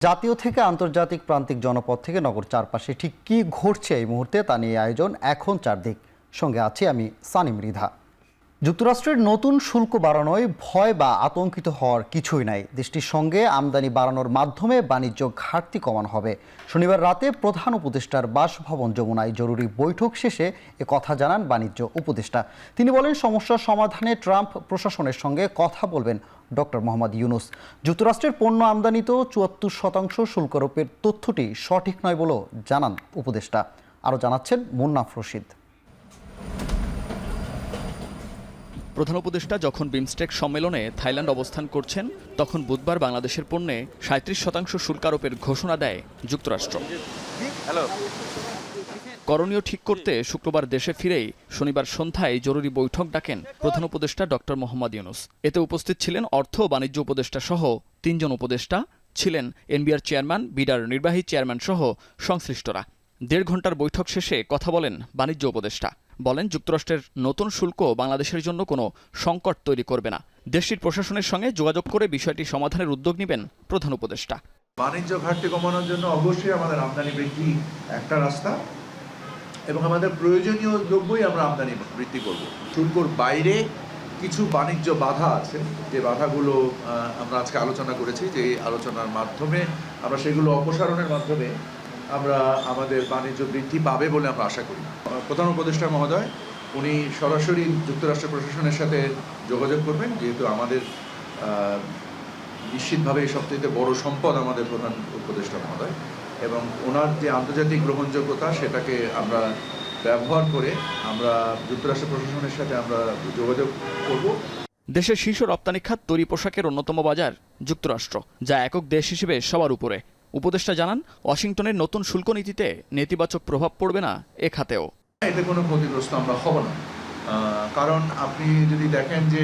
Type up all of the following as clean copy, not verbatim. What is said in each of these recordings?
জাতীয় থেকে আন্তর্জাতিক প্রান্তিক জনপদ থেকে নগর চারপাশে ঠিক কি ঘটছে এই মুহূর্তে তা নিয়ে আয়োজন এখন চারদিক। সঙ্গে আছি আমি সানি মৃধা। যুক্তরাষ্ট্রের নতুন শুল্ক বাড়ানোয় ভয় বা আতঙ্কিত হওয়ার কিছুই নাই। দেশটির সঙ্গে আমদানি বাড়ানোর মাধ্যমে বাণিজ্য ঘাটতি কমানো হবে। শনিবার রাতে প্রধান উপদেষ্টার বাসভবন যমুনায় জরুরি বৈঠক শেষে কথা জানান বাণিজ্য উপদেষ্টা। তিনি বলেন, সমস্যার সমাধানে ট্রাম্প প্রশাসনের সঙ্গে কথা বলবেন ডক্টর মোহাম্মদ ইউনুস। যুক্তরাষ্ট্রের পণ্য আমদানিতেও ৭৪% শুল্ক আরোপের তথ্যটি সঠিক নয় বলেও জানান উপদেষ্টা। আরও জানাচ্ছেন মুন্নাফ রশিদ। প্রধান উপদেষ্টা যখন বিমস্টেক সম্মেলনে থাইল্যান্ড অবস্থান করছেন, তখন বুধবার বাংলাদেশের পণ্যে ৩৭% শুল্ক আরোপের ঘোষণা দেয় যুক্তরাষ্ট্র। করণীয় ঠিক করতে শুক্রবার দেশে ফিরেই শনিবার সন্ধ্যায় জরুরি বৈঠক ডাকেন প্রধান উপদেষ্টা ডক্টর মোহাম্মদ ইউনুস। এতে উপস্থিত ছিলেন অর্থ ও বাণিজ্য উপদেষ্টা সহ ৩ জন উপদেষ্টা, ছিলেন এনবিআর চেয়ারম্যান, বিডার নির্বাহী চেয়ারম্যান সহ সংশ্লিষ্টরা। ১.৫ ঘণ্টার বৈঠক শেষে কথা বলেন বাণিজ্য উপদেষ্টা। বলেন, যুক্তরাষ্ট্রের নতুন শুল্ক বাংলাদেশের জন্য কোনো সংকট তৈরি করবে না। দেশটির প্রশাসনের সঙ্গে যোগাযোগ করে বিষয়টি সমাধানের উদ্যোগ নেবেন প্রধান উপদেষ্টা। বাণিজ্য ঘাটতি কমানোর জন্য অবশ্যই আমাদের আমদানি বৃদ্ধি একটা রাস্তা, এবং আমাদের প্রয়োজনীয় দ্রব্যই আমরা আমদানি বৃদ্ধি করব। শুল্কর বাইরে কিছু বাণিজ্য বাধা আছে, যে বাধাগুলো আমরা আজকে আলোচনা করেছি, যে আলোচনার মাধ্যমে আমরা সেগুলো অপসারণের মাধ্যমে আমরা আমাদের বাণিজ্য বৃদ্ধি পাবে বলে আমরা আশা করি। প্রধান উপদেষ্টা মহোদয় উনি সরাসরি যুক্তরাষ্ট্র প্রশাসনের সাথে যোগাযোগ করবেন, যেহেতু আমাদের নিশ্চিতভাবে সবচেয়ে বড় সম্পদ আমাদের প্রধান উপদেষ্টা মহোদয়, এবং ওনার যে আন্তর্জাতিক গ্রহণযোগ্যতা সেটাকে আমরা ব্যবহার করে আমরা যুক্তরাষ্ট্র প্রশাসনের সাথে আমরা যোগাযোগ করব। দেশের শীর্ষ রপ্তানি খাত তৈরি পোশাকের অন্যতম বাজার যুক্তরাষ্ট্র, যা একক দেশ হিসেবে সবার উপরে। উপদেষ্টা জানান, ওয়াশিংটনের নতুন শুল্ক নীতিতে নেতিবাচক প্রভাব পড়বে না এ খাতেও। এতে কোনো ক্ষতিগ্রস্ত আমরা হব না, কারণ আপনি যদি দেখেন যে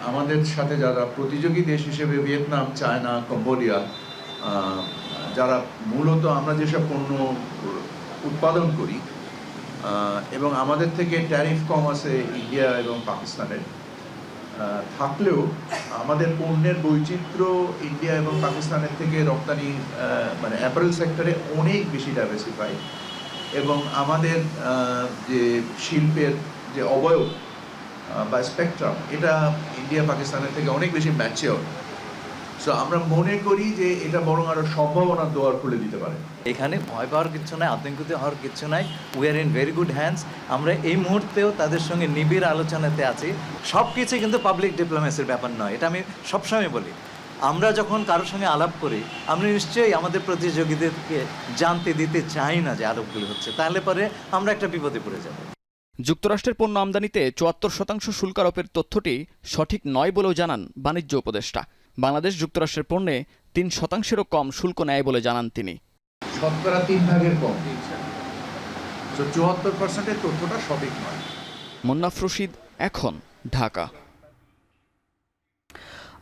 আমাদের সাথে যারা প্রতিযোগী দেশ হিসেবে ভিয়েতনাম, চায়না, কম্বোডিয়া, যারা মূলত আমরা যেসব পণ্য উৎপাদন করি এবং আমাদের থেকে ট্যারিফ কম আছে ইন্ডিয়া এবং পাকিস্তানের, থাকলেও আমাদের পণ্যের বৈচিত্র্য ইন্ডিয়া এবং পাকিস্তানের থেকে রপ্তানি মানে অ্যাপারেল সেক্টরে অনেক বেশি ডাইভার্সিফাই, এবং আমাদের যে শিল্পের যে অবয়ব বা স্পেকট্রাম, এটা ইন্ডিয়া পাকিস্তানের থেকে অনেক বেশি ম্যাচিওর। সো আমরা মনে করি যে এটা বরং আরো সম্ভাবনার দোয়ার খুলে দিতে পারে। এখানে ভয় পাওয়ার কিছু নাই, আতঙ্কিত হওয়ার কিছু নাই। We are in very good hands. আমরা এই মুহূর্তেও তাদের সঙ্গে নিবিড় আলোচনাতে আছি। সব কিছু কিন্তু পাবলিক ডিপ্লোমেসির ব্যাপার নয়, এটা আমি সবসময় বলি। আমরা যখন কারোর সঙ্গে আলাপ করি, আমরা নিশ্চয়ই আমাদের প্রতিযোগীদেরকে জানতে দিতে চাই না যে আলাপগুলো হচ্ছে, তাহলে পরে আমরা একটা বিপদে পড়ে যাব। যুক্তরাষ্ট্রের পণ্য আমদানিতে ৭৪% শুল্ক আরোপের তথ্যটি সঠিক নয় বলেও জানান বাণিজ্য উপদেষ্টা। বাংলাদেশ যুক্তরাষ্ট্রের পণ্যে ৩%-এরও কম শুল্ক নেয় বলে জানান তিনি। শতকরা ৩ ভাগের কম, ৭৪%-এর তথ্যটা সঠিক নয়। মুন্নাফ রশিদ, এখন, ঢাকা।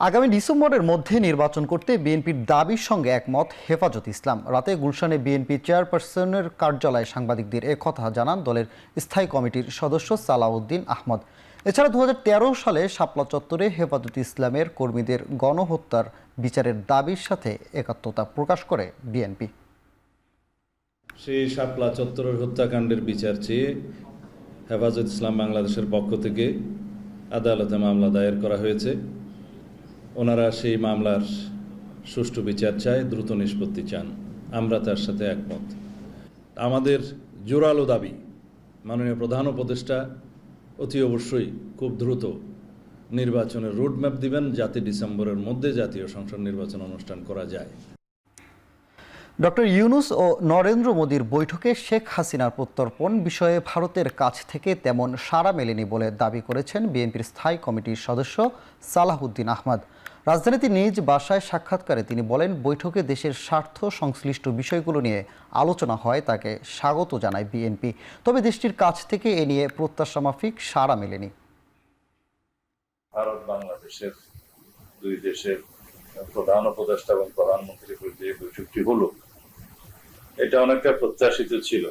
আগামী ডিসেম্বরের মধ্যে নির্বাচন করতে বিএনপির দাবির সঙ্গে একমত হেফাজত ইসলাম। রাতে গুলশানে বিএনপি চেয়ারপারসনের কার্যালয়ে সাংবাদিকদের একথা জানান দলের স্থায়ী কমিটির সদস্য সালাউদ্দিন আহমদ। এছাড়া ২০১৩ সালে শাপলা চত্বরে হেফাজত ইসলামের কর্মীদের গণহত্যার বিচারের দাবির সাথে একাত্মতা প্রকাশ করে বিএনপি। সেই শাপলা চত্বরের হত্যাকাণ্ডের বিচার চেয়ে হেফাজত ইসলাম বাংলাদেশের পক্ষ থেকে আদালতে মামলা দায়ের করা হয়েছে। ওনারা সেই মামলার সুষ্ঠু বিচার চায়, দ্রুত নিষ্পত্তি চান। আমরা তার সাথে একমত। আমাদের জোরালো দাবি, মাননীয় প্রধান উপদেষ্টা অতি অবশ্যই খুব দ্রুত নির্বাচনের রোডম্যাপ দিবেন, যাতে ডিসেম্বরের মধ্যে জাতীয় সংসদ নির্বাচন অনুষ্ঠান করা যায়। ডক্টর ইউনুস ও নরেন্দ্র মোদীর বৈঠকে শেখ হাসিনার প্রত্যর্পণ বিষয়ে ভারতের কাছ থেকে তেমন সাড়া মেলেনি বলে দাবি করেছেন বিএনপির স্থায়ী কমিটির সদস্য সালাউদ্দিন আহমদ। রাজধানীতে নিজ বাসায় সাক্ষাৎকারে তিনি বলেন, বৈঠকে দেশের স্বার্থ সংশ্লিষ্ট বিষয়গুলো নিয়ে আলোচনা হয়, তাকে স্বাগত জানায় বিএনপি। তবে দেশটির কাছ থেকে এ নিয়ে প্রত্যাশা মাফিক সাড়া মেলেনি। ভারত বাংলাদেশের দুই দেশের প্রধান উপদেষ্টা এবং প্রধানমন্ত্রীর যে বৈঠকটি হলো, এটা অনেকটা প্রত্যাশিত ছিল।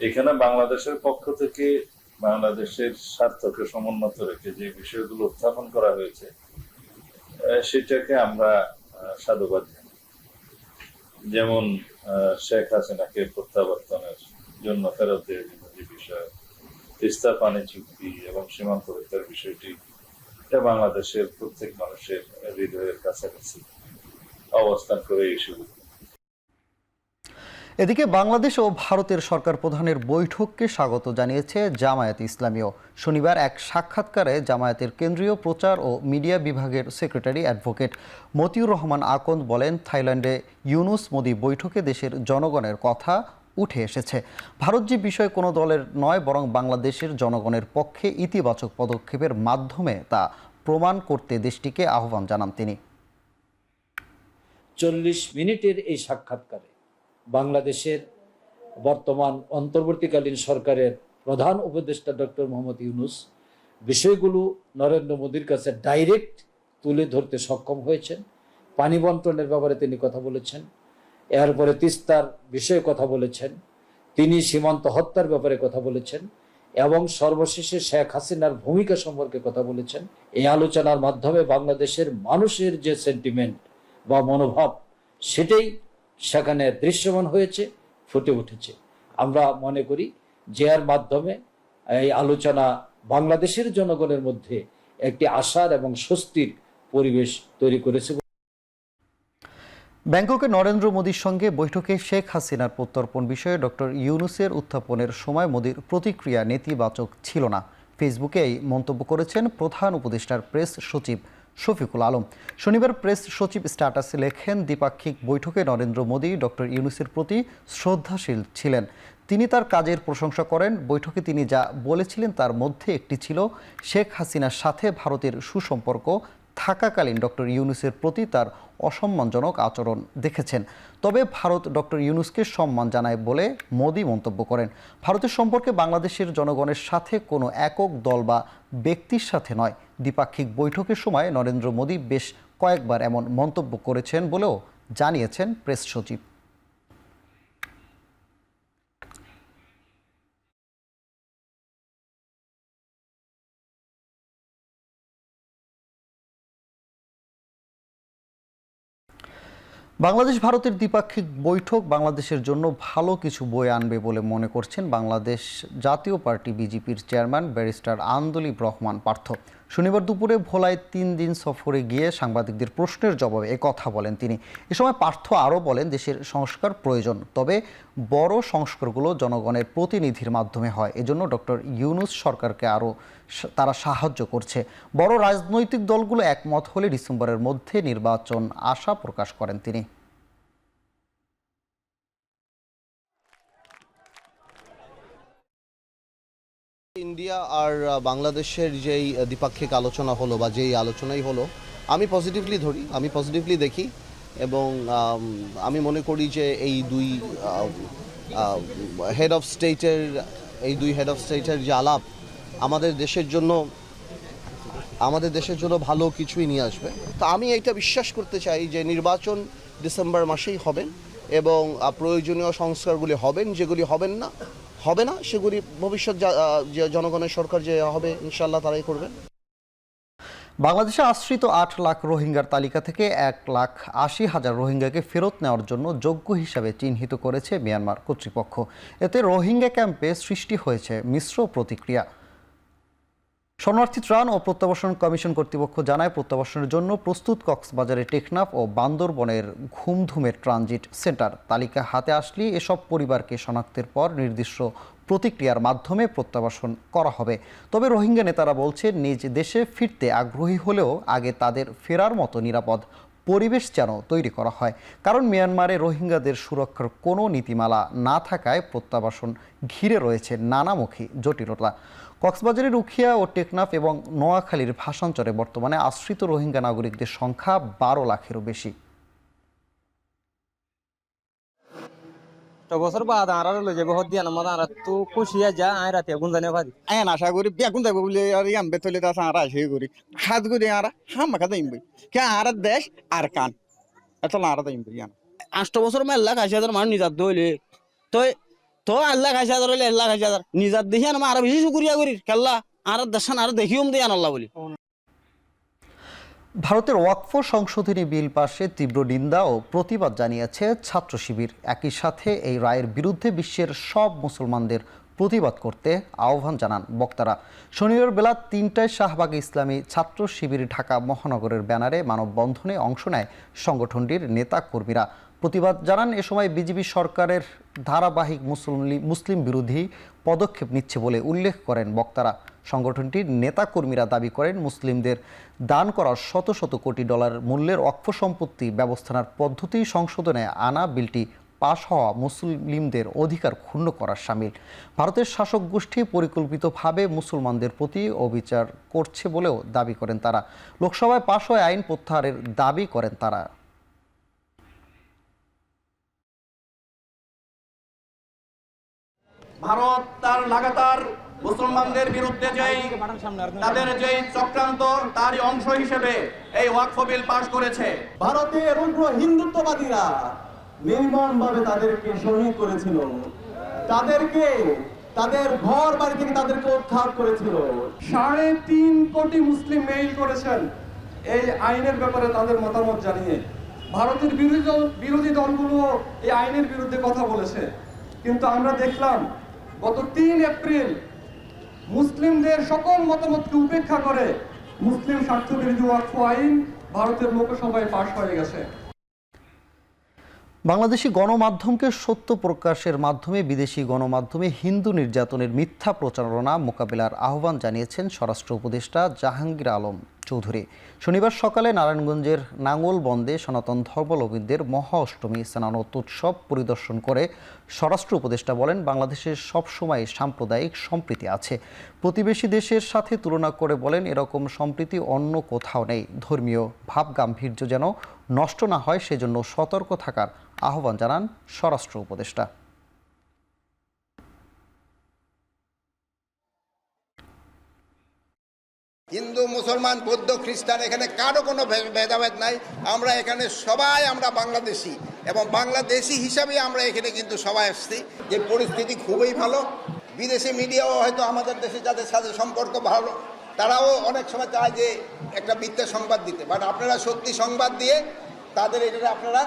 এখানে বাংলাদেশের পক্ষ থেকে বাংলাদেশের স্বার্থকে সমুন্নত রেখে যে বিষয়গুলো উত্থাপন করা হয়েছে, সেটাকে আমরা সাধুবাদ জানাই। যেমন শেখ হাসিনাকে প্রত্যাবর্তনের জন্য ফেরত দেওয়ার জন্য যে বিষয়, তিস্তা পানি চুক্তি এবং সীমান্ত রক্ষার বিষয়টি, এটা বাংলাদেশের প্রত্যেক মানুষের হৃদয়ের কাছাকাছি অবস্থান করে এই শুরু। এদিকে বাংলাদেশ ও ভারতের সরকার প্রধানের বৈঠককে স্বাগত জানিয়েছে জামায়াত ইসলামীও। শনিবার এক সাক্ষাৎকারে জামায়াতের কেন্দ্রীয় প্রচার ও মিডিয়া বিভাগের সেক্রেটারি অ্যাডভোকেট মতিউর রহমান আকন্দ বলেন, থাইল্যান্ডে ইউনুস মোদি বৈঠকে দেশের জনগণের কথা উঠে এসেছে। ভারত যে বিষয়ে কোনো দলের নয়, বরং বাংলাদেশের জনগণের পক্ষে ইতিবাচক পদক্ষেপের মাধ্যমে তা প্রমাণ করতে দেশটিকে আহ্বান জানান তিনি। 40 মিনিটের এই সাক্ষাৎকারে বাংলাদেশের বর্তমান অন্তর্বর্তীকালীন সরকারের প্রধান উপদেষ্টা ডক্টর মোহাম্মদ ইউনুস বিষয়গুলো নরেন্দ্র মোদীর কাছে ডাইরেক্ট তুলে ধরতে সক্ষম হয়েছেন। পানি বন্টনের ব্যাপারে তিনি কথা বলেছেন, এরপরে তিস্তার বিষয়ে কথা বলেছেন, তিনি সীমান্ত হত্যার ব্যাপারে কথা বলেছেন এবং সর্বশেষে শেখ হাসিনার ভূমিকা সম্পর্কে কথা বলেছেন। এই আলোচনার মাধ্যমে বাংলাদেশের মানুষের যে সেন্টিমেন্ট বা মনোভাব, সেটাই সেখানে দৃশ্যমান হয়েছে, ফুটে উঠেছে। আমরা মনে করি যে এর মাধ্যমে এই আলোচনা বাংলাদেশের জনগণের মধ্যে একটি আশার এবং স্বস্তির পরিবেশ তৈরি করেছে। ব্যাংককে নরেন্দ্র মোদীর সঙ্গে বৈঠকে শেখ হাসিনার প্রত্যর্পণ বিষয়ে ডক্টর ইউনুসের উত্থাপনের সময় মোদীর প্রতিক্রিয়া নেতিবাচক ছিল না। ফেসবুকে এই মন্তব্য করেছেন প্রধান উপদেষ্টার প্রেস সচিব শফিকুল আলম। শনিবার প্রেস সচিব স্ট্যাটাসে লেখেন, দ্বিপাক্ষিক বৈঠকে নরেন্দ্র মোদী ডক্টর ইউনুসের প্রতি শ্রদ্ধাশীল ছিলেন। তিনি তার কাজের প্রশংসা করেন। বৈঠকে তিনি যা বলেছিলেন তার মধ্যে একটি ছিল, শেখ হাসিনার সাথে ভারতের সুসম্পর্ক থাকাকালীন ডক্টর ইউনুসের প্রতি তার অসম্মানজনক আচরণ দেখেছেন। তবে ভারত ডক্টর ইউনুসকে সম্মান জানায় বলে মোদি মন্তব্য করেন। ভারতের সম্পর্কে বাংলাদেশের জনগণের সাথে কোনো একক দল বা ব্যক্তির সাথে নয়। দ্বিপাক্ষিক বৈঠকের সময় নরেন্দ্র মোদী বেশ কয়েকবার এমন মন্তব্য করেছেন বলেও জানিয়েছেন প্রেস সচিব। বাংলাদেশ ভারতের দ্বিপাক্ষিক বৈঠক বাংলাদেশের জন্য ভালো কিছু বয়ে আনবে বলে মনে করছেন বাংলাদেশ জাতীয় পার্টি বিজেপির চেয়ারম্যান ব্যারিস্টার আন্দোলিব রহমান পার্থ। শনিবার দুপুরে ভোলায় 3 দিন সফরে গিয়ে সাংবাদিকদের প্রশ্নের জবাবে একথা বলেন তিনি। এ সময় পার্থ আরও বলেন, দেশের সংস্কার প্রয়োজন, তবে বড় সংস্কারগুলো জনগণের প্রতিনিধির মাধ্যমে হয়। এজন্য ডক্টর ইউনুস সরকারকে আরও তারা সাহায্য করছে। বড় রাজনৈতিক দলগুলো একমত হলে ডিসেম্বরের মধ্যে নির্বাচন আশা প্রকাশ করেন তিনি। ইন্ডিয়া আর বাংলাদেশের যেই দ্বিপাক্ষিক আলোচনা হলো বা যেই আলোচনাই হলো, আমি পজিটিভলি ধরি, আমি পজিটিভলি দেখি এবং আমি মনে করি যে এই দুই হেড অফ স্টেটের যে আলাপ আমাদের দেশের জন্য ভালো কিছুই নিয়ে আসবে। তো আমি এটা বিশ্বাস করতে চাই যে নির্বাচন ডিসেম্বর মাসেই হবেন এবং প্রয়োজনীয় সংস্কারগুলি হবেন, যেগুলি হবে না সেগুলি ভবিষ্যৎ জনগণের সরকার যে হবে ইনশাল্লাহ তারাই করবে। বাংলাদেশে আশ্রিত 8 লাখ রোহিঙ্গার তালিকা থেকে 1,80,000 রোহিঙ্গাকে ফেরত নেওয়ার জন্য যোগ্য হিসাবে চিহ্নিত করেছে মিয়ানমার কর্তৃপক্ষ। এতে রোহিঙ্গা ক্যাম্পে সৃষ্টি হয়েছে মিশ্র প্রতিক্রিয়া। শরণার্থী ত্রাণ ও প্রত্যাবাসন কমিশন কর্তৃপক্ষ জানায়, প্রত্যাবাসনের জন্য প্রস্তুত কক্সবাজারের টেকনাফ ও বান্দরবনের ঘুমধুমের ট্রানজিট সেন্টার। তালিকা হাতে আসলে এসব পরিবারকে শনাক্তের পর নির্দিষ্ট প্রতিক্রিয়ার মাধ্যমে প্রত্যাবাসন করা হবে। তবে রোহিঙ্গা নেতারা বলছে, নিজ দেশে ফিরতে আগ্রহী হলেও আগে তাদের ফেরার মতো নিরাপদ পরিবেশ যেন তৈরি করা হয়। কারণ মিয়ানমারে রোহিঙ্গাদের সুরক্ষার কোনো নীতিমালা না থাকায় প্রত্যাবাসন ঘিরে রয়েছে নানামুখী জটিলতা। কক্সবাজারের উখিয়া ও টেকনাফ এবং নোয়াখালীর ভাষাঞ্চলে বর্তমানে আশ্রিত রোহিঙ্গা নাগরিকদের সংখ্যা 12 লাখেরও বেশি। বছর বাদ আর লই যাবে হদ দিয়া নামাজ আর তো খুশিয়া যা আই রাতে গুন জানে ভাদি আয় আশা করি বেগুন দেব বলে আর ইয়াম বেতলে তা আর আশা করি খাদ করি আর হাম মাখা দেইম বই কে আর দেশ আর কান এত না আর দেইম বই ইয়ান 8 বছর মে আল্লাহ 80,000 মানুষ নিজাত দইলে তো আল্লাহ 80,000 হইলে আল্লাহ 80,000 নিজাত দেখিয়া না আর বেশি শুকরিয়া করি কেল্লা আর দেশান আর দেখিওম দেয়ান আল্লাহ বলি। ভারতের ওয়াকফ সংশোধনী বিল পাশে তীব্র নিন্দা ও প্রতিবাদ জানিয়েছে ছাত্র শিবির। একই সাথে এই রায়ের বিরুদ্ধে বিশ্বের সব মুসলমানদের প্রতিবাদ করতে আহ্বান জানান বক্তারা। শনিবার বেলা ৩টায় শাহবাগ ইসলামী ছাত্র শিবির ঢাকা মহানগরের ব্যানারে মানববন্ধনে অংশ নেয় সংগঠনটির নেতা কর্মীরা। প্রতিবাদ জানান এ সময় বিজেপি সরকারের ধারাবাহিক মুসলিম বিরোধী পদক্ষেপ নিচ্ছে বলে উল্লেখ করেন বক্তারা। সংগঠনটির নেতাকর্মীরা দাবি করেন মুসলিমদের দান করা শত শত কোটি ডলার মূল্যের ওয়াকফ সম্পত্তি ব্যবস্থার পদ্ধতি সংশোধনে আনা বিলটি পাশ হওয়া মুসলিমদের অধিকার ক্ষুণ্ণ করার শামিল। ভারতের শাসক গোষ্ঠী পরিকল্পিতভাবে মুসলমানদের প্রতি অবিচার করছে বলেও দাবি করেন তারা। লোকসভায় পাশ হওয়া আইন প্রত্যাহারের দাবি করেন তারা। ভারত তার লাগাতার মুসলমানদের বিরুদ্ধে তাদের যেই চক্রান্ত তারই অংশ হিসেবে এই ওয়াকফ বিল পাশ করেছে। ভারতের উগ্র হিন্দুত্ববাদীরা নির্মমভাবে তাদেরকে শহীদ করেছিল, তাদেরকে তাদের ঘর বাড়ি থেকে তাদেরকে উদ্ধার করেছিল। 3.5 কোটি মুসলিম মেইল করেছেন এই আইনের ব্যাপারে তাদের মতামত জানিয়ে। ভারতের বিরোধী দলগুলো এই আইনের বিরুদ্ধে কথা বলেছে, কিন্তু আমরা দেখলাম গত 3 এপ্রিল মুসলিমদের সকল মতামতকে উপেক্ষা করে মুসলিম স্বার্থ বিরোধী ওয়াকফ আইন ভারতের লোকসভায় পাশ হয়ে গেছে। বাংলাদেশি গণমাধ্যমকে সত্য প্রকাশের মাধ্যমে বিদেশি গণমাধ্যমে হিন্দু নির্যাতনের মিথ্যা প্রচারণা মোকাবিলার আহ্বান জানিয়েছেন স্বরাষ্ট্র উপদেষ্টা জাহাঙ্গীর আলম চৌধুরী। শনিবার সকালে নারায়ণগঞ্জের নাঙ্গলবন্দে সনাতন ধর্মাবলম্বীদের মহা অষ্টমী স্নানোৎ উৎসব পরিদর্শন করে স্বরাষ্ট্র উপদেষ্টা বলেন, বাংলাদেশের সবসময় সাম্প্রদায়িক সম্প্রীতি আছে। প্রতিবেশী দেশের সাথে তুলনা করে বলেন, এরকম সম্প্রীতি অন্য কোথাও নেই। ধর্মীয় ভাব গাম্ভীর্য যেন নষ্ট না হয় সেজন্য সতর্ক থাকার আহ্বান জানান স্বরাষ্ট্র উপদেষ্টা। হিন্দু, মুসলমান, বৌদ্ধ, খ্রিস্টান এখানে কারো কোনো ভেদাভেদ নাই। আমরা এখানে সবাই আমরা বাংলাদেশি, এবং বাংলাদেশি হিসাবে আমরা এখানে কিন্তু সবাই আসছি। যে পরিস্থিতি খুবই ভালো। বিদেশি মিডিয়াও হয়তো আমাদের দেশে যাদের সাথে সম্পর্ক ভালো, তারাও অনেক সময় চায় যে একটা মিথ্যা সংবাদ দিতে, বাট আপনারা সত্যি সংবাদ দিয়ে তাদের এটা আপনারা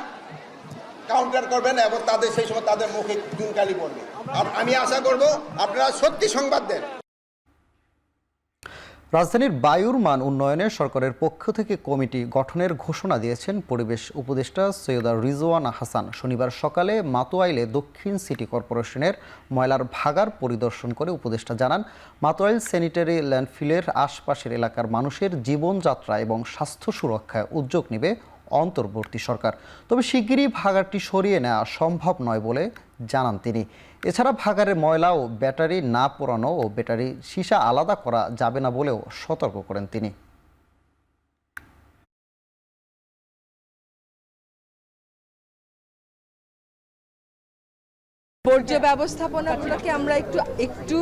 কাউন্টার করবেন এবং তাদের সেই সময় তাদের মুখে চুনকালি পড়বে। আর আমি আশা করব আপনারা সত্যি সংবাদ দেন। রাজধানীর বায়ুর মান উন্নয়নে সরকারের পক্ষ থেকে কমিটি গঠনের ঘোষণা দিয়েছেন পরিবেশ উপদেষ্টা সৈয়দা রিজওয়ানা হাসান। শনিবার সকালে মাতোয়াইলে দক্ষিণ সিটি কর্পোরেশনের ময়লার ভাগার পরিদর্শন করে উপদেষ্টা জানান, মাতোয়াইল স্যানিটারি ল্যান্ডফিলের আশপাশের এলাকার মানুষের জীবনযাত্রা এবং স্বাস্থ্য সুরক্ষায় উদ্যোগ নেবে অন্তর্বর্তী সরকার। তবে শিগগিরই ভাগারটি সরিয়ে নেওয়া সম্ভব নয় বলে জানান তিনি। এছাড়া ভাগারের ময়লা ও ব্যাটারি না পোড়ানো ও ব্যাটারি সীসা আলাদা করা যাবে না বলেও সতর্ক করেন তিনি। বর্জ্য ব্যবস্থাপনাগুলোকে আমরা একটু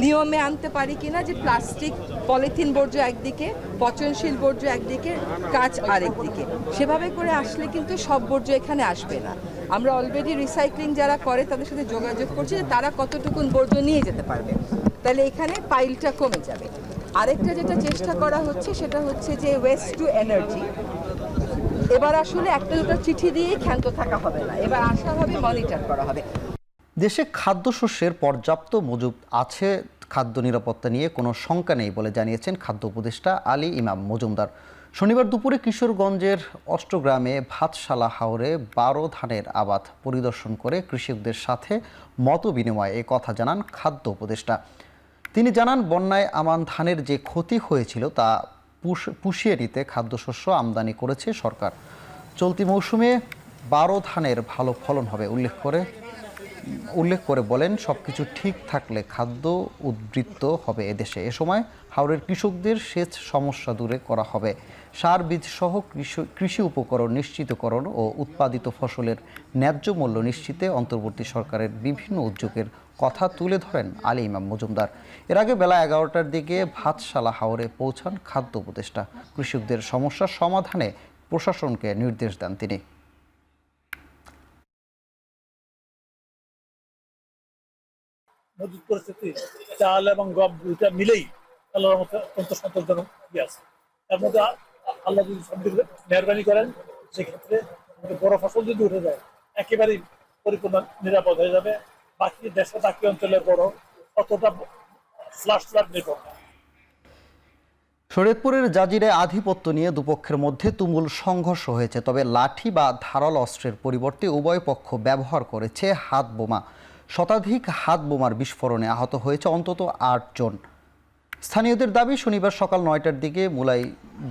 নিয়মে আনতে পারি কিনা, যে প্লাস্টিক পলিথিন বর্জ্য একদিকে, পচনশীল বর্জ্য একদিকে, কাঁচ আরেকদিকে। সেভাবে করে আসলে কিন্তু সব বর্জ্য এখানে আসবে না। আমরা অলরেডি রিসাইক্লিং যারা করে তাদের সাথে যোগাযোগ করছি যে তারা কতটুকুন বর্জ্য নিয়ে যেতে পারবে, তাহলে এখানে পাইলটা কমে যাবে। আরেকটা যেটা চেষ্টা করা হচ্ছে সেটা হচ্ছে যে ওয়েস্ট টু এনার্জি। এবার আসলে একটা দুটো চিঠি দিয়েই ক্ষান্ত থাকা হবে না, এবার আসা হবে, মনিটর করা হবে। দেশে খাদ্যশস্যের পর্যাপ্ত মজুদ আছে, খাদ্য নিরাপত্তা নিয়ে কোনো শঙ্কা নেই বলে জানিয়েছেন খাদ্য উপদেষ্টা আলী ইমাম মজুমদার। শনিবার দুপুরে কিশোরগঞ্জের অষ্টগ্রামে ভাতশালা হাওরে 12 ধানের আবাদ পরিদর্শন করে কৃষকদের সাথে মত বিনিময়ে এ কথা জানান খাদ্য উপদেষ্টা। তিনি জানান, বন্যায় আমান ধানের যে ক্ষতি হয়েছিল তা পুষিয়ে নিতে খাদ্যশস্য আমদানি করেছে সরকার। চলতি মৌসুমে 12 ধানের ভালো ফলন হবে উল্লেখ করে বলেন, সবকিছু ঠিক থাকলে খাদ্য উদ্বৃত্ত হবে এদেশে। এ সময় হাওরের কৃষকদের সেচ সমস্যা দূরে করা হবে। সার বীজ সহ কৃষি উপকরণ নিশ্চিতকরণ ও উৎপাদিত ফসলের ন্যায্য মূল্য নিশ্চিতে অন্তর্বর্তী সরকারের বিভিন্ন উদ্যোগের কথা তুলে ধরেন আলী ইমাম মজুমদার। এর আগে বেলা 11টার দিকে ভাতশালা হাওরে পৌঁছান খাদ্য উপদেষ্টা। কৃষকদের সমস্যার সমাধানে প্রশাসনকে নির্দেশ দেন তিনি। মজুদ পরিস্থিতি চাল এবং গম দুইটা মিলেই আল্লাহর মধ্যে অত্যন্ত সন্তোষজনক আছে। এর মধ্যে আল্লাহ যদি মেহরবানি করেন, সেক্ষেত্রে আমাদের বড় ফসল যদি উঠে যায় একেবারেই পরিপূর্ণ নিরাপদ হয়ে যাবে। বাকি দেশের বাকি অঞ্চলের বড় অতটা ফ্লাড নির্ভর। শরীয়তপুরের জাজিরায় আধিপত্য নিয়ে দুপক্ষের মধ্যে তুমুল সংঘর্ষ হয়েছে, তবে লাঠি বা ধারালো অস্ত্রের পরিবর্তে উভয় পক্ষ ব্যবহার করেছে হাত বোমা। শতাধিক হাত বোমার বিস্ফোরণে আহত হয়েছে অন্তত 8 জন। স্থানীয়দের দাবি, শনিবার সকাল 9টার দিকে মুলাই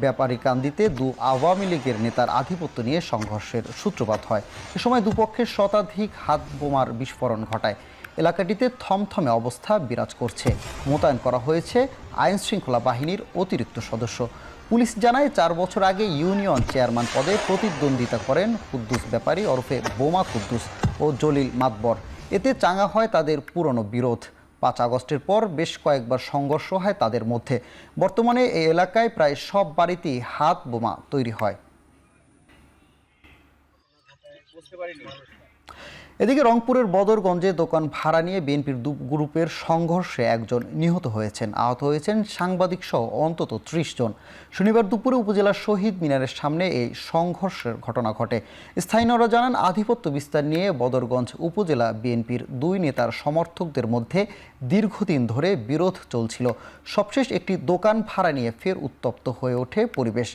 ব্যাপারীকান্দিতে আওয়ামী লীগের নেতার আধিপত্য নিয়ে সংঘর্ষের সূত্রপাত হয়। এ সময় দুপক্ষের শতাধিক হাত বোমার বিস্ফোরণ ঘটায়। এলাকাটিতে থমথমে অবস্থা বিরাজ করছে। মোতায়েন করা হয়েছে আইন শৃঙ্খলা বাহিনীর অতিরিক্ত সদস্য। পুলিশ জানায় 4 বছর আগে ইউনিয়ন চেয়ারম্যান পদে প্রতিদ্বন্দ্বিতা করেন কুদ্দুস ব্যাপারী ওরফে বোমা কুদ্দুস ও জলিল মাতবর। এতে চাঙা হয় তাদের পুরনো বিরোধ। 5 আগস্টের পর বেশ কয়েকবার সংঘর্ষ হয় তাদের মধ্যে। বর্তমানে এই এলাকায় প্রায় সব বাড়িতেই হাত বোমা তৈরি হয়। এদিকে রংপুরের বদরগঞ্জে দোকান ভাড়া নিয়ে বিএনপির গ্রুপের সংঘর্ষে একজন নিহত হয়েছেন। আহত হয়েছেন সাংবাদিক সহ অন্তত 30 জন। শনিবার দুপুরে উপজেলার শহীদ মিনারের সামনে এই সংঘর্ষের ঘটনা ঘটে। স্থানীয়রা জানান, আধিপত্য বিস্তার নিয়ে বদরগঞ্জ উপজেলা বিএনপির 2 নেতার সমর্থকদের মধ্যে দীর্ঘদিন ধরে বিরোধ চলছিল। সবশেষ একটি দোকান ভাড়া নিয়ে ফের উত্তপ্ত হয়ে ওঠে পরিবেশ।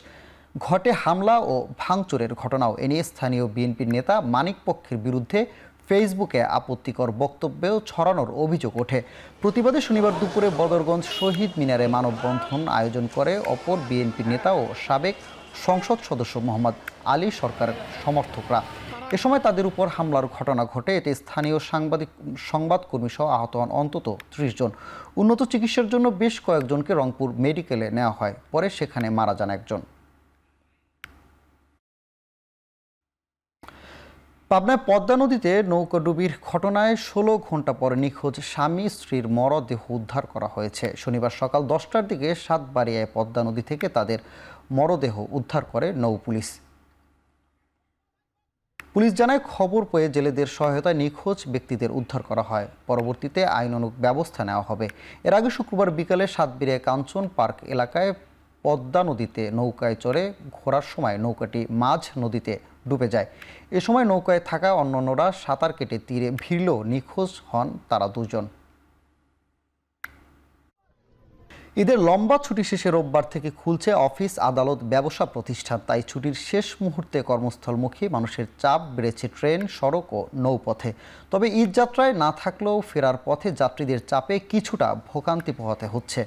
ঘটে হামলা ও ভাঙচুরের ঘটনাও। এ নিয়ে স্থানীয় বিএনপির নেতা মানিক পক্ষের বিরুদ্ধে ফেসবুকে আপত্তিকর বক্তব্যেও ছড়ানোর অভিযোগ ওঠে। প্রতিবাদে শনিবার দুপুরে বদরগঞ্জ শহীদ মিনারে মানববন্ধন আয়োজন করে অপর বিএনপি নেতা ও সাবেক সংসদ সদস্য মোহাম্মদ আলী সরকারের সমর্থকরা। এ সময় তাদের উপর হামলার ঘটনা ঘটে। এতে স্থানীয় সংবাদকর্মী সহ আহত হন অন্তত 30 জন। উন্নত চিকিৎসার জন্য বেশ কয়েকজনকে রংপুর মেডিকেলে নেওয়া হয়, পরে সেখানে মারা যান একজন। পাবনায় পদ্মা নদীতে নৌকাডুবির ঘটনায় 16 ঘন্টা পরে নিখোঁজ স্বামী স্ত্রীর মরদেহ উদ্ধার করা হয়েছে। শনিবার সকাল 10টার দিকে সাতবাড়িয়ায় পদ্মা নদী থেকে তাদের মরদেহ উদ্ধার করে নৌ পুলিশ। পুলিশ জানায়, খবর পেয়ে জেলেদের সহায়তায় নিখোঁজ ব্যক্তিদের উদ্ধার করা হয়। পরবর্তীতে আইনানুগ ব্যবস্থা নেওয়া হবে। এর আগে শুক্রবার বিকালে সাতবাড়িয়া কাঞ্চন পার্ক এলাকায় পদ্মা নদীতে নৌকায় চড়ে ঘোরার সময় নৌকাটি মাঝ নদীতে ডুবে যায়। এ সময় নৌকায় থাকা অন্যান্যরা সাঁতার কেটে তীরে ভিড়লেও নিখোঁজ হন তারা 2 জন। ঈদের লম্বা ছুটি শেষে রোববার থেকে খুলছে অফিস, আদালত, ব্যবসা প্রতিষ্ঠান। তাই ছুটির শেষ মুহূর্তে কর্মস্থলমুখী মানুষের চাপ বেড়েছে ট্রেন, সড়ক ও নৌপথে। তবে ঈদ যাত্রায় না থাকলেও ফেরার পথে যাত্রীদের চাপে কিছুটা ভোগান্তি পোহাতে হচ্ছে।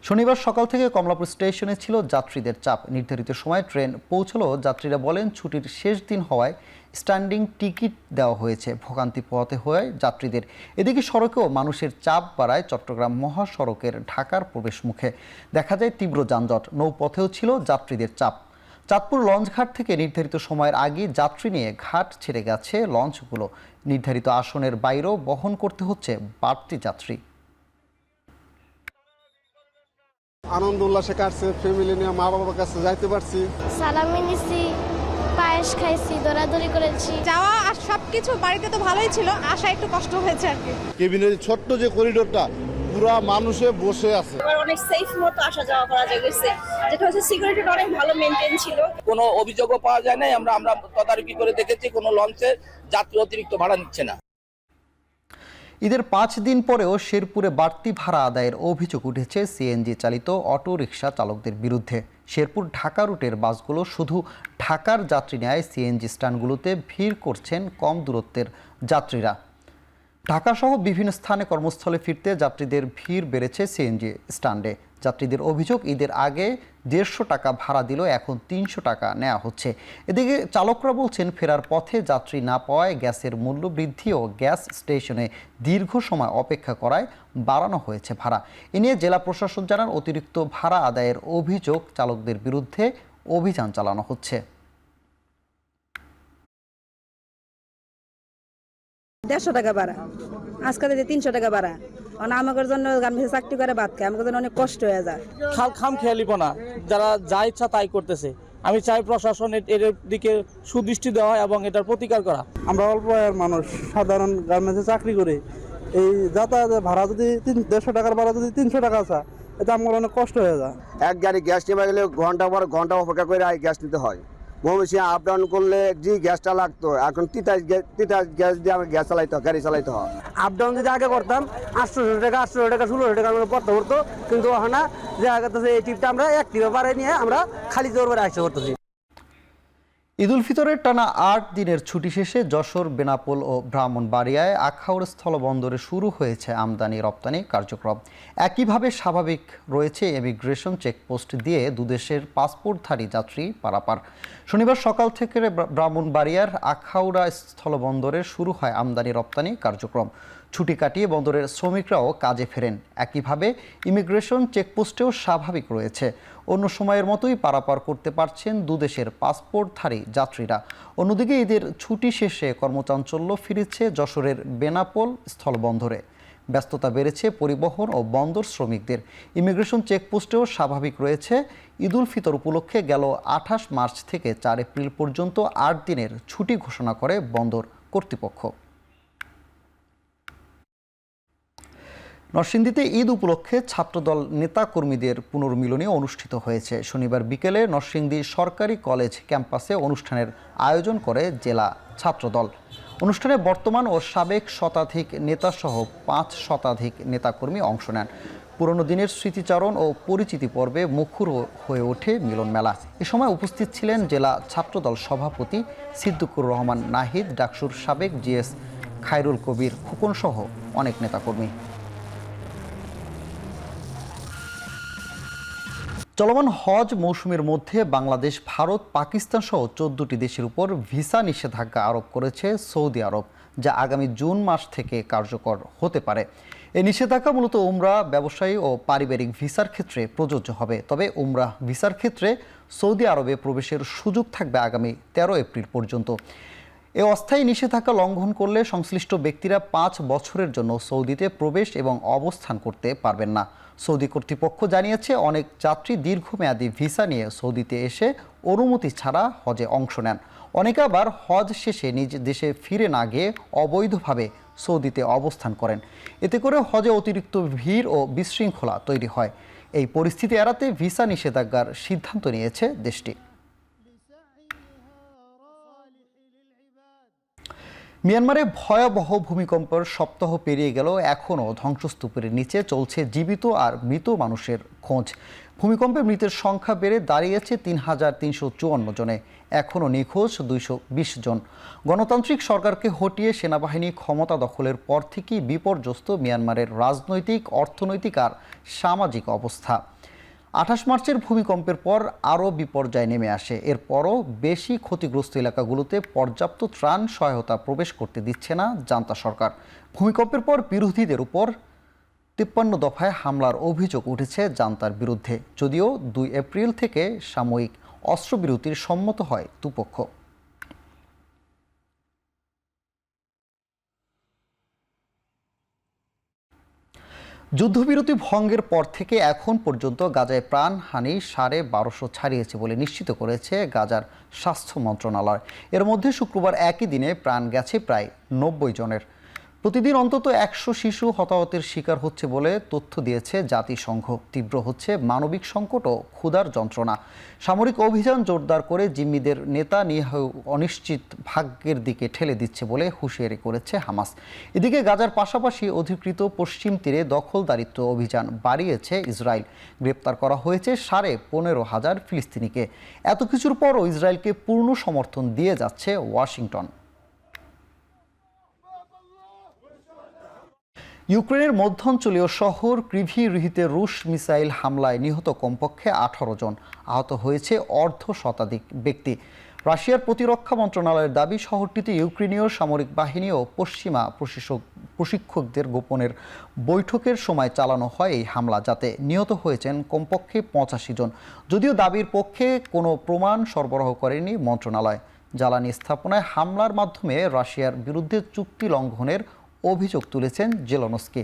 শনিবার সকাল থেকে কমলাপুর স্টেশনে ছিল যাত্রীদের চাপ। নির্ধারিত সময়ে ট্রেন পৌঁছলেও যাত্রীরা বলেন, ছুটির শেষ দিন হওয়ায় স্ট্যান্ডিং টিকিট দেওয়া হয়েছে, ভোগান্তি পোহাতে হয় যাত্রীদের। এদিকে সড়কেও মানুষের চাপ বাড়ায় চট্টগ্রাম মহাসড়কের ঢাকার প্রবেশ মুখে। দেখা যায় তীব্র যানজট। নৌপথেও ছিল যাত্রীদের চাপ। চাঁদপুর লঞ্চঘাট থেকে নির্ধারিত সময়ের আগে যাত্রী নিয়ে ঘাট ছেড়ে গেছে লঞ্চগুলো। নির্ধারিত আসনের বাইরেও বহন করতে হচ্ছে বাড়তি যাত্রী। আনন্দ উল্লাসে কাটছে, ফ্যামিলি নিয়ে মা বাবার কাছে যাইতে পারছি, সালামি নিছি, পায়েস খাইছি, দৌড়াদৌড়ি করেছি। যাওয়া আর সবকিছু বাড়িতে তো ভালোই ছিল, আসা একটু কষ্ট হয়েছে আর কি। কেবিনের ছোট্ট যে করিডোরটা পুরা মানুষে বসে আছে। অনেক সেফ মতো আসা যাওয়া করা গেছে, যেটা হচ্ছে সিকিউরিটিটা অনেক ভালো মেইনটেইন ছিল। কোনো অভিযোগও পাওয়া যায় নাই। আমরা তদারকি করে দেখেছি কোনো লঞ্চে যাত্রী অতিরিক্ত ভাড়া নিচ্ছে না। ঈদের 5 দিন পরেও শেরপুরে বাড়তি ভাড়া আদায়ের অভিযোগ উঠেছে সিএনজি চালিত অটো রিকশা চালকদের বিরুদ্ধে। শেরপুর ঢাকা রুটের বাসগুলো শুধু ঢাকার যাত্রী নেয় সিএনজি স্ট্যান্ডগুলোতে ভিড় করছেন কম দূরত্বের যাত্রীরা। ঢাকাসহ বিভিন্ন স্থানে কর্মস্থলে ফিরতে যাত্রীদের ভিড় বেড়েছে সিএনজি স্ট্যান্ডে। যাত্রীদের অভিযোগ, ঈদের আগে 150 টাকা ভাড়া দিল, এখন 300 টাকা নেওয়া হচ্ছে। এদিকে চালকরা বলছেন, ফেরার পথে যাত্রী না পাওয়ায় গ্যাসের মূল্য বৃদ্ধি ও গ্যাস স্টেশনে দীর্ঘ সময় অপেক্ষা করায় বাড়ানো হয়েছে ভাড়া। এ নিয়ে জেলা প্রশাসন জানান, অতিরিক্ত ভাড়া আদায়ের অভিযোগ চালকদের বিরুদ্ধে অভিযান চালানো হচ্ছে। 150 টাকা ভাড়া, আজকাল 300 টাকা ভাড়া। আমাদের জন্য চাকরি করে ভাত খায়, আমাদের জন্য অনেক কষ্ট হয়ে যায়। খাম খেয়ালিপনা যারা যা ইচ্ছা তাই করতেছে। আমি চাই প্রশাসন এর দিকে সুদৃষ্টি দেওয়া এবং এটার প্রতিকার করা। আমরা অল্প আয়ের মানুষ, সাধারণ গার্মেন্টসে চাকরি করে এই যাতায়াতের ভাড়া যদি 150 টাকার ভাড়া যদি 300 টাকা আছে, এতে আমার অনেক কষ্ট হয়ে যায়। এক গাড়ি গ্যাস নেমে গেলে ঘন্টা পর ঘন্টা অপেক্ষা করে গ্যাস নিতে হয়। ময়মনসিংহে আপ ডাউন করলে যে গ্যাসটা লাগতো এখন তিতাস গ্যাস দিয়ে আমার গ্যাস চালাইতে হয়, গাড়ি চালাইতে হয়। আপ ডাউন যদি আগে করতাম 800 টাকা 1600 টাকা আমরা পড়তে পড়তো, কিন্তু এখন দেখা যাচ্ছে এই টিপটা আমরা এক টিপে পারে নিয়ে আমরা খালি জোর করে আসতে করতেছি। ঈদ উল ফিতরের টানা 8 দিনের ছুটি শেষে যশোর, বেনাপোল ও ব্রাহ্মণবাড়িয়ায় আখাউড় স্থলবন্দরে শুরু হয়েছে আমদানি রপ্তানি কার্যক্রম। একইভাবে স্বাভাবিক রয়েছে ইমিগ্রেশন চেকপোস্ট দিয়ে দুদেশের পাসপোর্টধারী যাত্রী পারাপার। শনিবার সকাল থেকে ব্রাহ্মণবাড়িয়ার আখাউড়া স্থলবন্দরে শুরু হয় আমদানি রপ্তানি কার্যক্রম। ছুটি কাটিয়ে বন্দরের শ্রমিকরাও কাজে ফেরেন। একইভাবে ইমিগ্রেশন চেকপোস্টেও স্বাভাবিক রয়েছে। অন্য সময়ের মতোই পারাপার করতে পারছেন দুদেশের পাসপোর্টধারী যাত্রীরা। অন্যদিকে ঈদের ছুটি শেষে কর্মচাঞ্চল্য ফিরেছে যশোরের বেনাপোল স্থলবন্দরে। ব্যস্ততা বেড়েছে পরিবহন ও বন্দর শ্রমিকদের। ইমিগ্রেশন চেকপোস্টেও স্বাভাবিক রয়েছে। ঈদ উল ফিতর উপলক্ষে গেল 28 মার্চ থেকে 4 এপ্রিল পর্যন্ত 8 দিনের ছুটি ঘোষণা করে বন্দর কর্তৃপক্ষ। নরসিংদীতে ঈদ উপলক্ষে ছাত্রদল নেতাকর্মীদের পুনর্মিলনী অনুষ্ঠিত হয়েছে। শনিবার বিকেলে নরসিংদী সরকারি কলেজ ক্যাম্পাসে অনুষ্ঠানের আয়োজন করে জেলা ছাত্রদল। অনুষ্ঠানে বর্তমান ও সাবেক শতাধিক নেতাসহ 5 শতাধিক নেতাকর্মী অংশ নেন। পুরনো দিনের স্মৃতিচারণ ও পরিচিতি পর্বে মুখর হয়ে ওঠে মিলন মেলা। এ সময় উপস্থিত ছিলেন জেলা ছাত্রদল সভাপতি সিদ্দিকুর রহমান নাহিদ, ডাকসুর সাবেক জিএস খায়রুল কবির খোকন সহ অনেক নেতাকর্মী। চলমান হজ মৌসুমের মধ্যে বাংলাদেশ, ভারত, পাকিস্তান সহ 14টি দেশের উপর ভিসা নিষেধাজ্ঞা আরোপ করেছে সৌদি আরব, যা আগামী জুন মাস থেকে কার্যকর হতে পারে। এই নিষেধাজ্ঞা মূলত উমরা, ব্যবসায়ী ও পারিবারিক ভিসার ক্ষেত্রে প্রযোজ্য হবে। তবে উমরা ভিসার ক্ষেত্রে সৌদি আরবে প্রবেশের সুযোগ থাকবে আগামী 13 এপ্রিল পর্যন্ত। এই অস্থায়ী নিষেধাজ্ঞা লঙ্ঘন করলে সংশ্লিষ্ট ব্যক্তিরা 5 বছরের জন্য সৌদিতে প্রবেশ এবং অবস্থান করতে পারবেন না। সৌদি কর্তৃপক্ষ জানিয়েছে, অনেক যাত্রী দীর্ঘমেয়াদী ভিসা নিয়ে সৌদিতে এসে অনুমতি ছাড়া হজে অংশ নেন। অনেকে আবার হজ শেষে নিজ দেশে ফিরে না গিয়ে অবৈধভাবে সৌদিতে অবস্থান করেন। এতে করে হজে অতিরিক্ত ভিড় ও বিশৃঙ্খলা তৈরি হয়। এই পরিস্থিতি এড়াতে ভিসা নিষেধাজ্ঞার সিদ্ধান্ত নিয়েছে দেশটি। মিয়ানমারে ভয়াবহ ভূমিকম্পের সপ্তাহ পেরিয়ে গেল, এখনও ধ্বংসস্তূপের নিচে চলছে জীবিত আর মৃত মানুষের খোঁজ। ভূমিকম্পে মৃতের সংখ্যা বেড়ে দাঁড়িয়েছে 3354 জনে। এখনও নিখোঁজ 220 জন। গণতান্ত্রিক সরকারকে হটিয়ে সেনাবাহিনী ক্ষমতা দখলের পর থেকেই বিপর্যস্ত মিয়ানমারের রাজনৈতিক, অর্থনৈতিক আর সামাজিক অবস্থা। 28 মার্চের ভূমিকম্পের পর আরও বিপর্যয় নেমে আসে। এরপরও বেশি ক্ষতিগ্রস্ত এলাকাগুলোতে পর্যাপ্ত ত্রাণ সহায়তা প্রবেশ করতে দিচ্ছে না জান্তা সরকার। ভূমিকম্পের পর বিরোধীদের উপর 53 দফায় হামলার অভিযোগ উঠেছে জান্তার বিরুদ্ধে, যদিও 2 এপ্রিল থেকে সাময়িক অস্ত্রবিরতির সম্মত হয় দুপক্ষ। যুদ্ধবিরতি ভঙ্গের পর থেকে এখন পর্যন্ত গাজায় প্রাণহানি 1250 ছাড়িয়েছে বলে নিশ্চিত করেছে গাজার স্বাস্থ্য মন্ত্রণালয়। এর মধ্যে শুক্রবার একই দিনে প্রাণ গেছে প্রায় 90 জনের। প্রতিদিন অন্তত 100 শিশু হতাহতের শিকার হচ্ছে বলে তথ্য দিয়েছে জাতিসংঘ। তীব্র হচ্ছে মানবিক সংকট ও ক্ষুধার যন্ত্রণা। সামরিক অভিযান জোরদার করে জিম্মিদের নেতা অনিশ্চিত ভাগ্যের দিকে ঠেলে দিচ্ছে বলে হুঁশিয়ারি করেছে হামাস। এদিকে গাজার পাশাপাশি অধিকৃত পশ্চিম তীরে দখলদারিত্ব অভিযান বাড়িয়েছে ইসরায়েল। গ্রেপ্তার করা হয়েছে 15,500 ফিলিস্তিনিকে। এত কিছুর পরও ইসরায়েলকে পূর্ণ সমর্থন দিয়ে যাচ্ছে ওয়াশিংটন। ইউক্রেনের মধ্যাঞ্চলীয় শহর ক্রিভিরিহিতে রুশ মিসাইল হামলায় নিহত কমপক্ষে 18 জন, আহত হয়েছে অর্ধশতাধিক ব্যক্তি। রাশিয়ার প্রতিরক্ষা মন্ত্রণালয়ের দাবি, শহরটিতে ইউক্রেনীয় সামরিক বাহিনী ও পশ্চিমা প্রশিক্ষকদের গোপনের বৈঠকের সময় চালানো হয় এই হামলা, যাতে নিহত হয়েছেন কমপক্ষে 85 জন। যদিও দাবির পক্ষে কোনো প্রমাণ সরবরাহ করেনি মন্ত্রণালয়। জ্বালানি স্থাপনায় হামলার মাধ্যমে রাশিয়ার বিরুদ্ধে চুক্তি লঙ্ঘনের অভিযোগ তুলেছেন জেলনস্কি।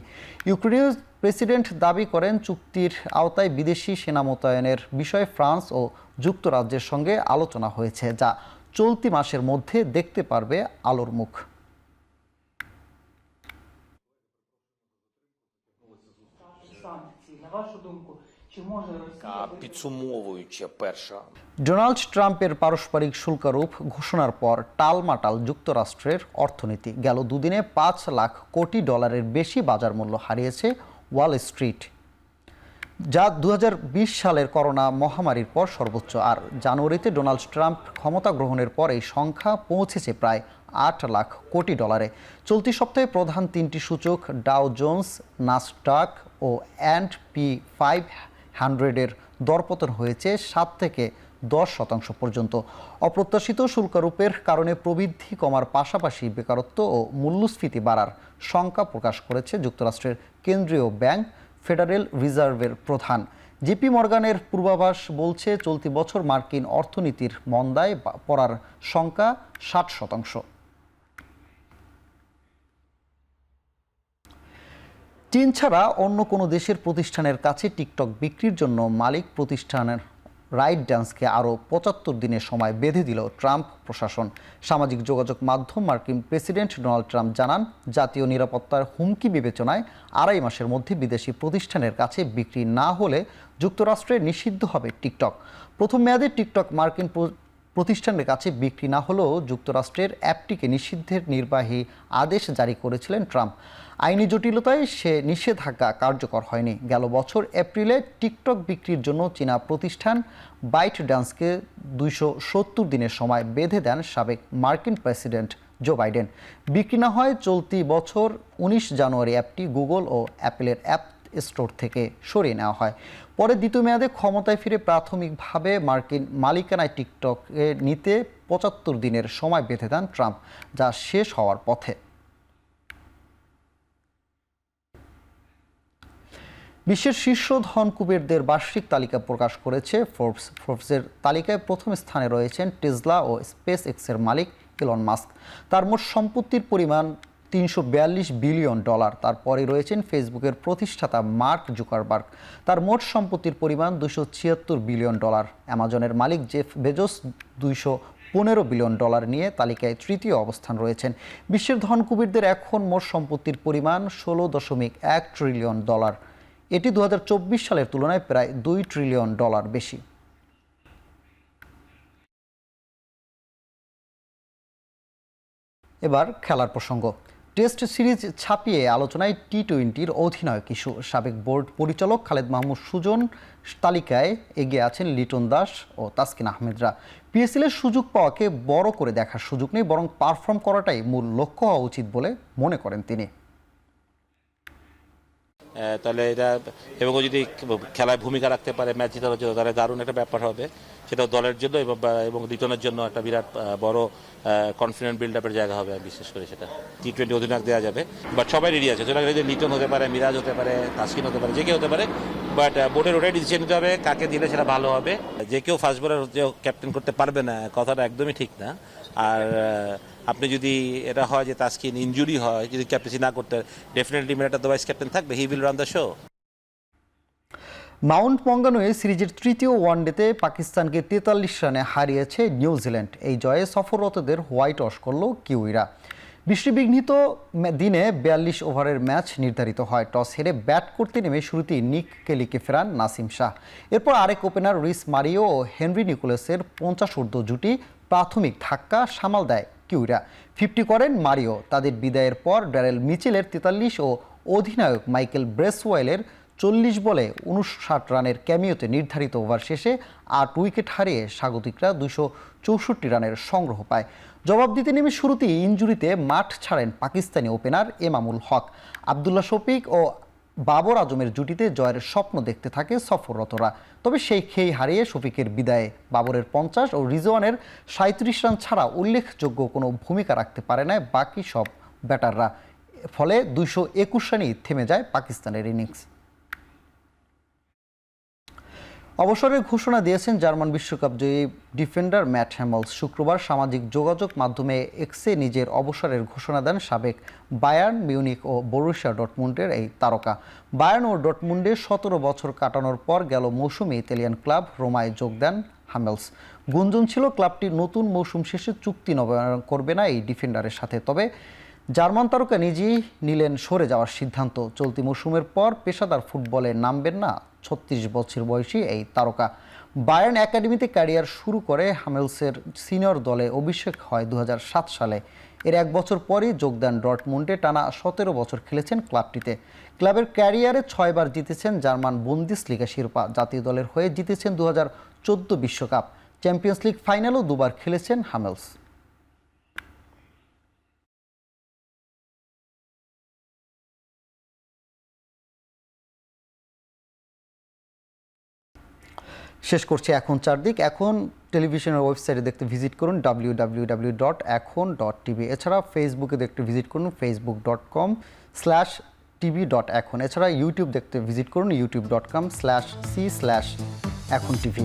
ইউক্রেনীয় প্রেসিডেন্ট দাবি করেন, চুক্তির আওতায় বিদেশি সেনা মোতায়েনের বিষয়ে ফ্রান্স ও যুক্তরাজ্যের সঙ্গে আলোচনা হয়েছে, যা চলতি মাসের মধ্যে দেখতে পারবে আলোর মুখ। Підсумовуючи, перша ডোনাল্ড ট্রাম্পের পারস্পরিক শুল্কারোপ ঘোষণার পর টালমাটাল যুক্তরাষ্ট্রের অর্থনীতি। গেল দুদিনে 5 লাখ কোটি ডলারের বেশি বাজার মূল্য হারিয়েছে ওয়াল স্ট্রিট, যা 2020 সালের করোনা মহামারীর পর সর্বোচ্চ। আর জানুয়ারিতে ডোনাল্ড ট্রাম্প ক্ষমতা গ্রহণের পর এই সংখ্যা পৌঁছেছে প্রায় 8 লাখ কোটি ডলারে। চলতি সপ্তাহে প্রধান 3টি সূচক ডাও জোন্স, নাসডাক ও S&P 500-এর দরপতন হয়েছে 7 থেকে 10% পর্যন্ত। অপ্রত্যাশিত শুল্কারোপের কারণে প্রবৃদ্ধি কমার পাশাপাশি বেকারত্ব ও মূল্যস্ফীতি বাড়ার শঙ্কা প্রকাশ করেছে যুক্তরাষ্ট্রের কেন্দ্রীয় ব্যাংক ফেডারেল রিজার্ভের প্রধান। জেপি মর্গানের পূর্বাভাস বলছে চলতি বছর মার্কিন অর্থনীতির মন্দায় পড়ার শঙ্কা 60%। চীন ছাড়া অন্য কোনো দেশের প্রতিষ্ঠানের কাছে টিকটক বিক্রির জন্য মালিক প্রতিষ্ঠানের রাইট ডান্সকে আরও 75 দিনের সময় বেঁধে দিল ট্রাম্প প্রশাসন। সামাজিক যোগাযোগ মাধ্যম মার্কিন প্রেসিডেন্ট ডোনাল্ড ট্রাম্প জানান, জাতীয় নিরাপত্তার হুমকি বিবেচনায় 2.5 মাসের মধ্যে বিদেশি প্রতিষ্ঠানের কাছে বিক্রি না হলে যুক্তরাষ্ট্রে নিষিদ্ধ হবে টিকটক। প্রথম মেয়াদে টিকটক মার্কিন প্রতিষ্ঠানের কাছে বিক্রি না হলেও যুক্তরাষ্ট্রের অ্যাপটিকে নিষিদ্ধের নির্বাহী আদেশ জারি করেছিলেন ট্রাম্প। আইনি জটিলতায় সে নিষেধাজ্ঞা কার্যকর হয়নি। গেল বছর এপ্রিলে টিকটক বিক্রির জন্য চীনা প্রতিষ্ঠান বাইট ডান্সকে 270 দিনের সময় বেঁধে দেন সাবেক মার্কিন প্রেসিডেন্ট জো বাইডেন। বিক্রি না হয় চলতি বছর 19 জানুয়ারি অ্যাপটি গুগল ও অ্যাপেলের অ্যাপ স্টোর থেকে সরিয়ে নেওয়া হয়। পরে দ্বিতীয় মেয়াদে ক্ষমতায় ফিরে প্রাথমিকভাবে মার্কিন মালিকানায় টিকটকে নিতে 75 দিনের সময় বেঁধে দেন ট্রাম্প, যা শেষ হওয়ার পথে। বিশ্বের শীর্ষ ধন কুবেরদের বার্ষিক তালিকা প্রকাশ করেছে ফোর্বস। ফোর্বসের তালিকায় প্রথম স্থানে রয়েছেন টেসলা ও স্পেস এক্সের মালিক ইলন মাস্ক। তার মোট সম্পত্তির পরিমাণ $342 বিলিয়ন। তারপরে রয়েছেন ফেসবুকের প্রতিষ্ঠাতা মার্ক জুকারবার্গ, তার মোট সম্পত্তির পরিমাণ $276 বিলিয়ন। অ্যামাজনের মালিক জেফ বেজোস $215 বিলিয়ন নিয়ে তালিকায় তৃতীয় অবস্থান রয়েছেন। বিশ্বের ধনকুবেরদের এখন মোট সম্পত্তির পরিমাণ $16.1 ট্রিলিয়ন। এটি 2024 সালের তুলনায় প্রায় $2 ট্রিলিয়ন বেশি। এবার খেলার প্রসঙ্গ। টেস্ট সিরিজ ছাপিয়ে আলোচনায় টি-20-র অধিনায়ক ইস্যু। সাবেক বোর্ড পরিচালক খালেদ মাহমুদ সুজন তালিকায় এগিয়ে আছেন লিটন দাস ও তাসকিন আহমেদরা। পিএসএলের সুযোগ পাওয়াকে বড় করে দেখার সুযোগ নেই, বরং পারফর্ম করাটাই মূল লক্ষ্য হওয়া উচিত বলে মনে করেন তিনি। তাহলে এটা এবং যদি খেলায় ভূমিকা রাখতে পারে, ম্যাচ জেতানোর জন্য, তাহলে দারুণ একটা ব্যাপার হবে। সেটা দলের জন্য এবং লিটনের জন্য একটা বিরাট বড় কনফিডেন্ট বিল্ড আপের জায়গা হবে। বিশেষ করে সেটা টি-20 অধিনায়ক দেওয়া যাবে, বাট সবাই রেডি আছে। লিটন হতে পারে, মিরাজ হতে পারে, তাসকিন হতে পারে, যে কেউ হতে পারে, বাট বোর্ডের ওটাই ডিসিশন নিতে হবে কাকে দিলে সেটা ভালো হবে। যে কেউ ফার্স্ট বোলার ক্যাপ্টেন করতে পারবে না, কথাটা একদমই ঠিক না। আর আপনি যদি এটা হয় যে তাসকিন ইনজুরি হয়, যদি ক্যাপ্টেন্সি না করতে, ডেফিনেটলি মিরাজ তো ভাইস ক্যাপ্টেন থাকবে, he will run the show. Mount Maunganui সিরিজের তৃতীয় ওয়ানডেতে পাকিস্তানকে 43 রানে হারিয়েছে নিউজিল্যান্ড। এই জয়ে সফররতদের হোয়াইট ওয়াশ করল কিউইরা। বৃষ্টিবিঘ্নিত দিনে 42 ওভারের ম্যাচ নির্ধারিত হয়। টস হেরে ব্যাট করতে নেমে শুরুতেই নিক কেলিকে ফেরান নাসিম শাহ। এরপর আরেক ওপেনার রিস মারিও ও হেনরি নিকোলাসের 50 ঊর্ধ্ব জুটি প্রাথমিক ধাক্কা সামাল দেয় কিউইরা। 50 করেন মারিও। তাদের বিদায়ের পর ড্যারেল মিচেলের 43 ও অধিনায়ক মাইকেল ব্রেসওয়েলের 40 বলে 59 রানের ক্যামিওতে নির্ধারিত ওভার শেষে 8 উইকেট হারিয়ে স্বাগতিকরা 264 রানের সংগ্রহ পায়। জবাব দিতে নেমে শুরুতেই ইনজুরিতে মাঠ ছাড়েন পাকিস্তানি ওপেনার এমামুল হক। আবদুল্লাহ শফিক ও বাবর আজমের জুটিতে জয়ের স্বপ্ন দেখতে থাকে সফররতরা। তবে সেই খেই হারিয়ে শফিকের বিদায়ে বাবরের 50 ও রিজওয়ানের 37 রান ছাড়া উল্লেখযোগ্য কোনো ভূমিকা রাখতে পারে না বাকি সব ব্যাটাররা। ফলে 221 রানেই থেমে যায় পাকিস্তানের ইনিংস। অবসরের ঘোষণা দিয়েছেন জার্মান বিশ্বকাপ জয়ী ডিফেন্ডার ম্যাট হ্যামেলস। শুক্রবার সামাজিক যোগাযোগ মাধ্যমে এক্সে নিজের অবসরের ঘোষণা দেন সাবেক বায়ার্ন মিউনিখ ও বরুসিয়া ডর্টমুন্ডের এই তারকা। বায়ার্ন ও ডর্টমুন্ডে 17 বছর কাটানোর পর গেল মৌসুমে ইতালিয়ান ক্লাব রোমায় যোগ দেন হ্যামেলস। গুঞ্জন ছিল ক্লাবটি নতুন মৌসুম শেষে চুক্তি নবায়ন করবে না এই ডিফেন্ডারের সাথে। তবে জার্মান তারকা নিজেই নিলেন সরে যাওয়ার সিদ্ধান্ত। চলতি মৌসুমের পর পেশাদার ফুটবলে নামবেন না 36 বছর বয়সী এই তারকা। বায়ার্ন একাডেমিতে ক্যারিয়ার শুরু করে হামেলসের সিনিয়র দলে অভিষেক হয় 2007 সালে। এর 1 বছর পরই যোগ দেন ডর্টমুন্ডে। টানা 17 বছর খেলেছেন ক্লাবটিতে। ক্লাবের ক্যারিয়ারে 6 বার জিতেছেন জার্মান বুন্দেসলিগা শিরোপা। জাতীয় দলের হয়ে জিতেছেন 2014 বিশ্বকাপ। চ্যাম্পিয়ন্স লিগ ফাইনালও 2 বার খেলেছেন হামেলস। শেষ করছি এখন চারদিক। এখন টেলিভিশনের ওয়েবসাইটে দেখতে ভিজিট করুন www.ekhon.tv। এছাড়া ফেসবুকে দেখতে ভিজিট করুন facebook.com/tv.ekhon। এছাড়া ইউটিউব দেখতে ভিজিট করুন youtube.com/c/ekhon tv।